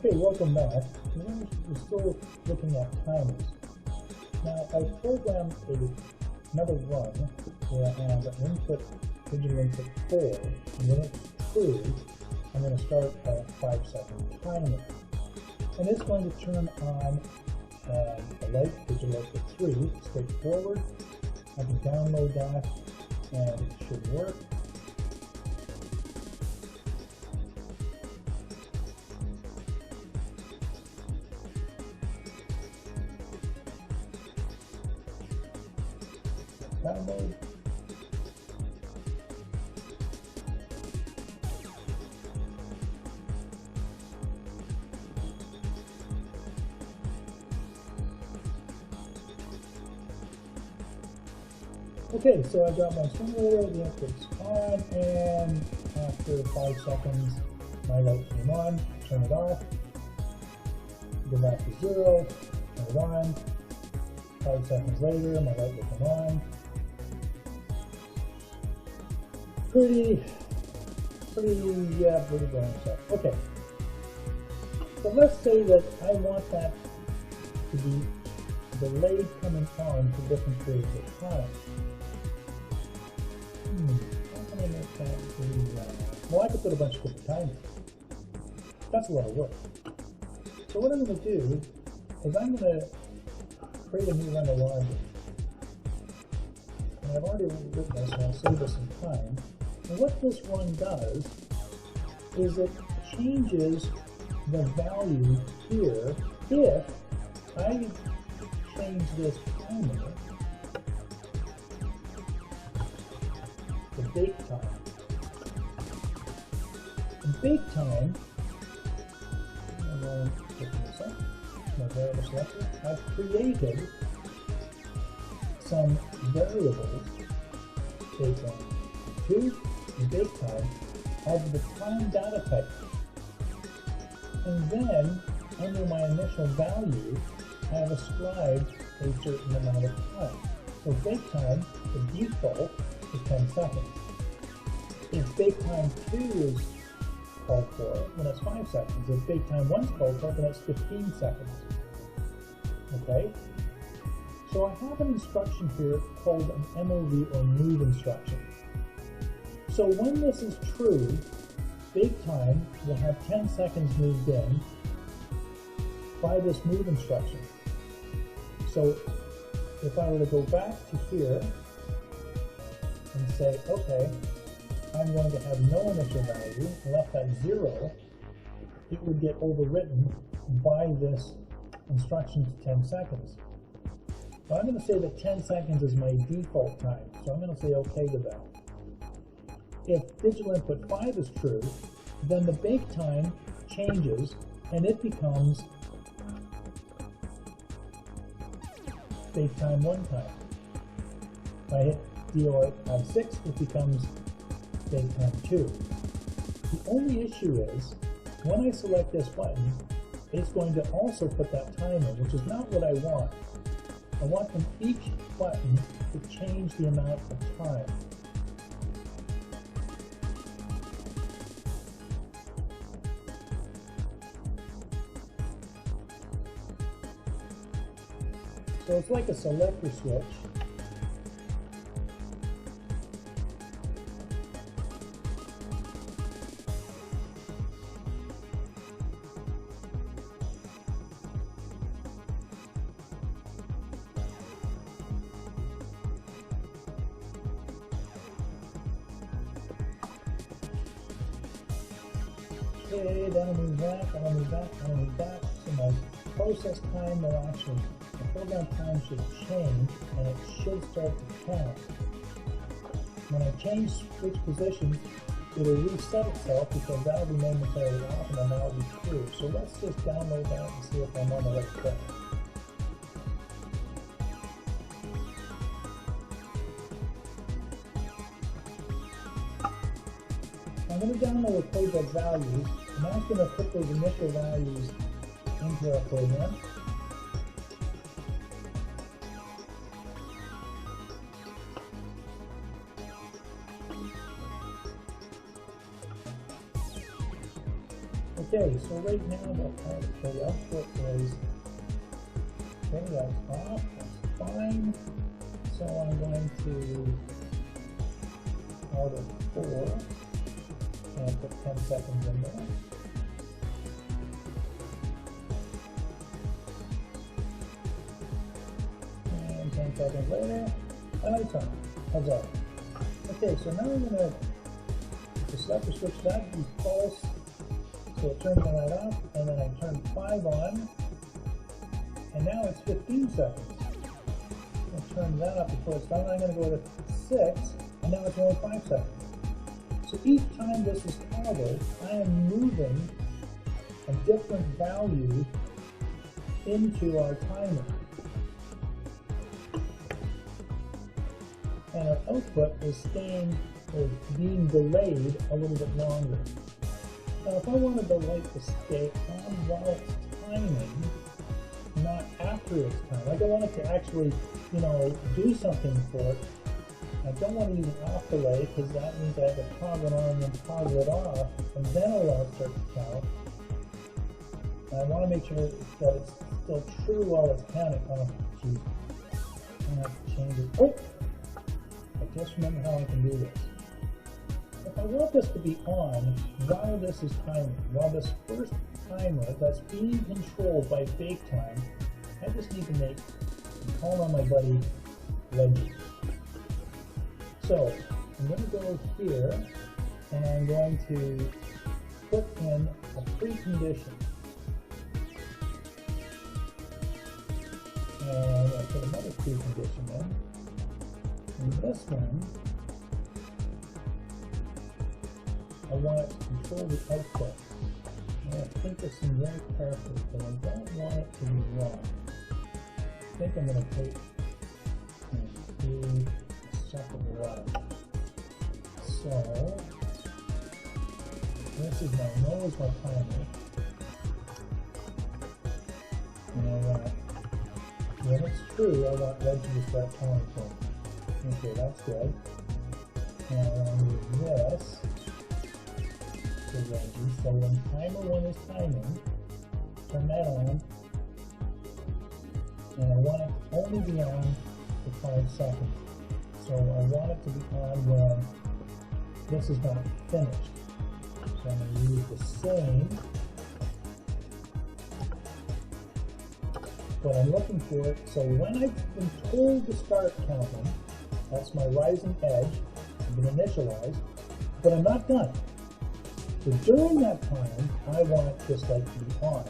Okay, welcome back. We're still looking at timers. Now, I programmed another run where I have an digital input 4, and when it's true, I'm going to start a 5-second timer. And it's going to turn on the light digital input 3, straightforward. I can download that, and it should work. Download. Okay, so I got my simulator, the input's on, and after 5 seconds, my light came on, turn it off, go back to 0, turn it on, 5 seconds later, my light will come on. Pretty boring stuff. Okay, so let's say that I want that to be delayed coming on for different periods of time. How can I make that do well, I could put a bunch of different timers. That's a lot of work. So what I'm going to do is I'm going to create a new run of logic. And I've already written this, and I'll save us some time. And what this run does is it changes the value here if I change this timer to bake time. In bake time, I'm going to pick this up, my variable selector. I've created some variables based on 2 and bake time of the time data type. And then, under my initial value, I have ascribed a certain amount of time. So bake time, the default, is 10 seconds. If bake time 2 is called for, then it's 5 seconds. If bake time 1 is called for, then it's 15 seconds. Okay? So I have an instruction here called an MOV or move instruction. So when this is true, bake time will have 10 seconds moved in by this move instruction. So if I were to go back to here and say, okay, I'm going to have no initial value, left at 0, it would get overwritten by this instruction to 10 seconds. But I'm going to say that 10 seconds is my default time, so I'm going to say okay to that. If digital input 5 is true, then the bake time changes and it becomes bake time 1 time. If I hit DO6, it becomes bake time 2. The only issue is, when I select this button, it's going to also put that time in, which is not what I want. I want from each button to change the amount of time. So it's like a selector switch. Okay, that'll move that, that'll move that, that'll move that. So my process time will actually, the program time should change and it should start to count. When I change switch position, it'll reset itself because that'll be momentarily off and then that'll be true. So let's just download that and see if I'm on the right track. I'm going to download the playback values, and I'm going to put those initial values into our program. Okay, so right now the output is, okay, that's off, that's fine. So I'm going to, out of 4, and put 10 seconds in there. And 10 seconds later, another time. How's that? Okay, so now I'm going to select the switch that be false, so it turns the light off, and then I turn 5 on, and now it's 15 seconds. I'll turn that up before it's done. I'm going to go to 6, and now it's only 5 seconds. So each time this is toggled, I am moving a different value into our timer. And our output is staying, or being delayed a little bit longer. Now if I wanted the light to stay on while it's timing, not after it's time, like I want it to actually, you know, do something for it, I don't want to use an off delay because that means I have to toggle it on and then toggle it off, and then I'll start to count. And I want to make sure that it's still true while it's counting. Oh, geez. I'm going to have to change it. Oh! I just remember how I can do this. If I want this to be on while this is timing, while this first timer that's being controlled by fake time, I just need to call on my buddy Reggie. So I'm going to go here and I'm going to put in a precondition. And I'm going to put another precondition in. And this one, I want it to control the output. I want to think this in very carefully because I don't want it to be wrong. I think I'm going to take and do a second run. So, this is my nose, my timer. And I want, when it's true, I want Reggie to start counting for me. Okay, that's good. And I want to move this to Reggie. So when timer 1 is timing, turn that on. And I want it to only be on for 5 seconds. So I want it to be on when this is not finished. So I'm going to use the same. But I'm looking for it. So when I've been told to start counting, that's my rising edge. I've been initialized, but I'm not done. So during that time, I want this light to be on.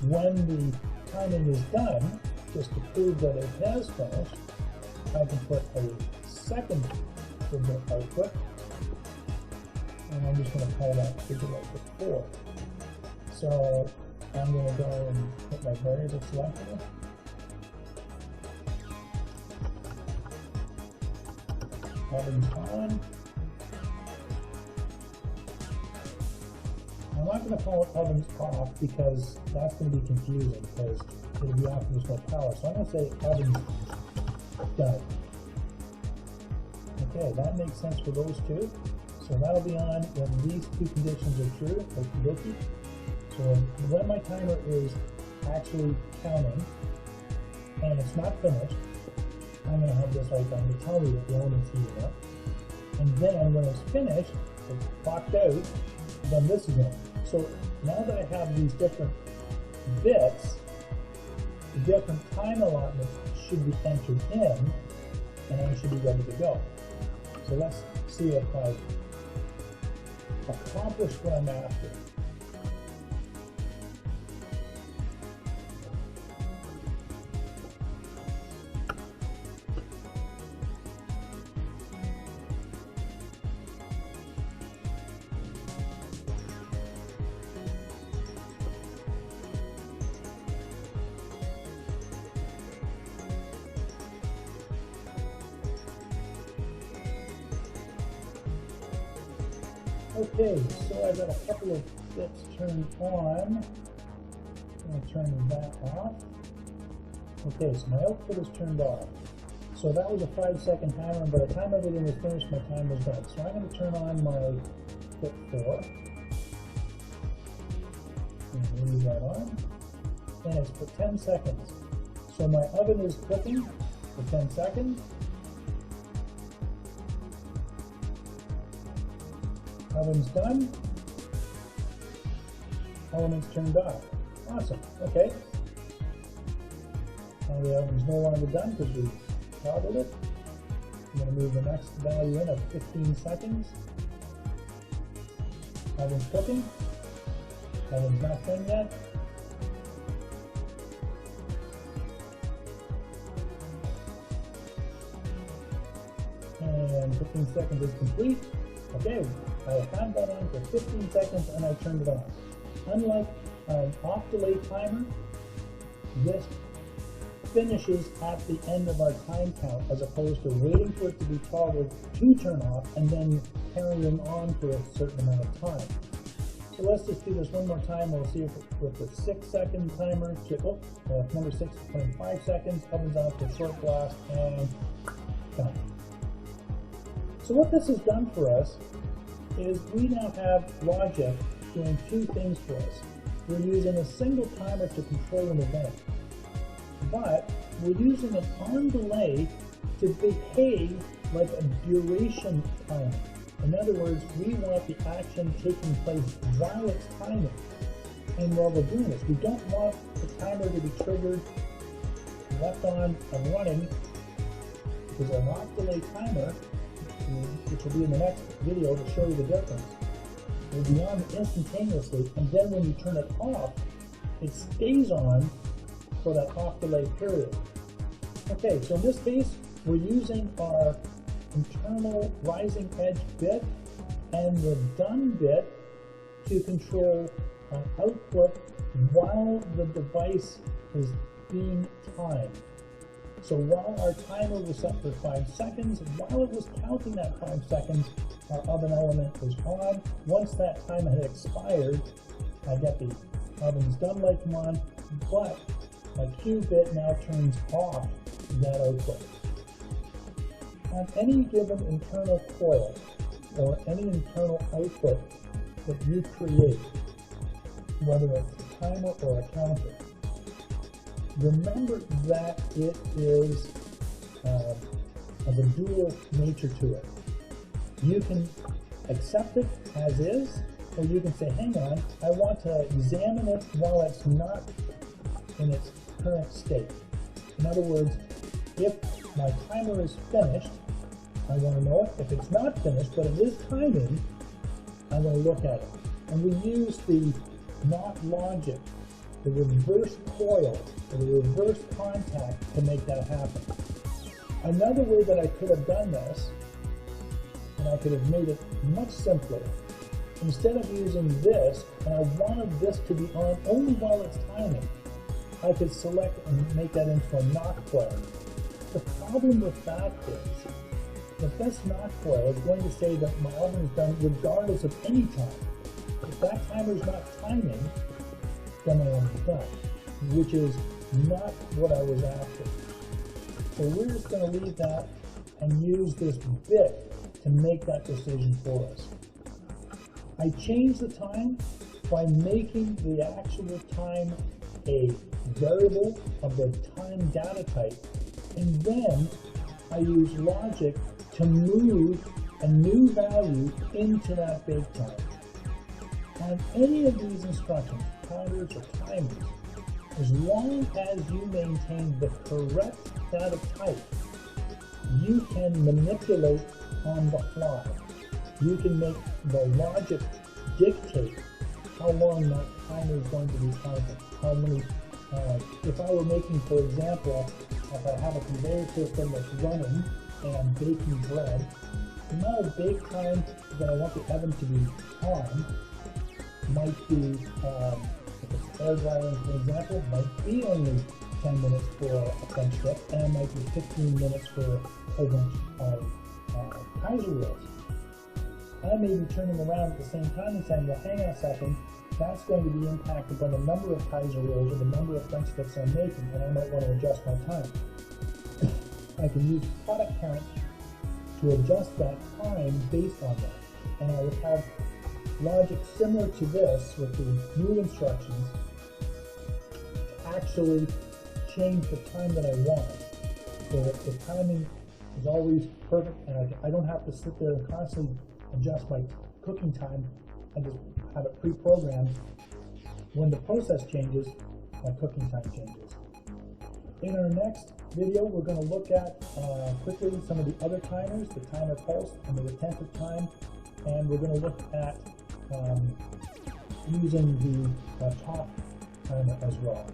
When the timing is done, just to prove that it has finished, I can put a second signal output, and I'm just going to call that signal output 4. So I'm going to go and put my variable selector. Ovens on. I'm not going to call it ovens off because that's going to be confusing because it'll be off and there's no power. So I'm going to say ovens done. Okay, that makes sense for those two. So that'll be on when these two conditions are true. Okie-dokie. So when my timer is actually counting and it's not finished, I'm going to have this light on to tell me that the element's heating up. And then when it's finished, it's clocked out, then this is on. So now that I have these different bits, the different time allotments should be entered in, and I should be ready to go. So let's see if I've accomplished what I'm after. Okay, so I've got a couple of bits turned on. I'm going to turn that off. Okay, so my output is turned off. So that was a 5-second timer, and by the time everything was finished, my time was done. So I'm going to turn on my pit 4. Leave that on. And it's for 10 seconds. So my oven is cooking for 10 seconds. Oven's done. Element's turned off. Awesome. Okay. Now the oven's no longer done because we toggled it. I'm going to move the next value in of 15 seconds. Oven's cooking. Oven's not done yet. And 15 seconds is complete. Okay, I had that on for 15 seconds and I turned it on. Unlike an off delay timer, this finishes at the end of our time count as opposed to waiting for it to be toggled to turn off and then carrying on for a certain amount of time. So let's just do this one more time. We'll see if with the 6-second timer, number 6 is 25 seconds, oven's on for short blast, and done. So what this has done for us is we now have logic doing two things for us. We're using a single timer to control an event, but we're using an on delay to behave like a duration timer. In other words, we want the action taking place while it's timing. And while we're doing this, we don't want the timer to be triggered, left on and running, because an off delay timer, which will be in the next video to show you the difference, will be on instantaneously, and then when you turn it off, it stays on for that off delay period. Okay, so in this case, we're using our internal rising edge bit and the done bit to control an output while the device is being timed. So while our timer was set for 5 seconds, while it was counting that 5 seconds, our oven element was on. Once that time had expired, I get the oven's done light come on, but my Q bit now turns off that output. On any given internal coil or any internal output that you create, whether it's a timer or a counter, remember that it is has a dual nature to it. You can accept it as is, or you can say, hang on, I want to examine it while it's not in its current state. In other words, if my timer is finished, I want to know it. If it's not finished, but it is timing, I want to look at it. And we use the not logic, the reverse coil, or the reverse contact to make that happen. Another way that I could have done this, and I could have made it much simpler, instead of using this, and I wanted this to be on only while it's timing, I could select and make that into a not coil. The problem with that is that this not coil is going to say that my oven is done regardless of any time. If that timer is not timing, then my oven is done, which is not what I was after. So we're just going to leave that and use this bit to make that decision for us. I changed the time by making the actual time a variable of the time data type, and then I use logic to move a new value into that bake time. On any of these instructions, counters or timers, as long as you maintain the correct data type, you can manipulate on the fly. You can make the logic dictate how long that timer is going to be counting. How many, if I were making, for example, if I have a conveyor system that's running and I'm baking bread, the amount of bake time that I want the oven to be on might be, if it's air drying, for example, might be only 10 minutes for a French dip, and it might be 15 minutes for a whole bunch of Kaiser wheels. I may be turning around at the same time and saying, well, hang on a second, that's going to be impacted by the number of Kaiser wheels or the number of French dips I'm making, and I might want to adjust my time. I can use product count to adjust that time based on that, and I would have logic similar to this with the new instructions to actually change the time that I want, so that the timing is always perfect and I don't have to sit there and constantly adjust my cooking time. I just have it pre-programmed. When the process changes, my cooking time changes. In our next video, we're going to look at quickly some of the other timers, the timer pulse and the retentive time, and we're going to look at using the top timer as well.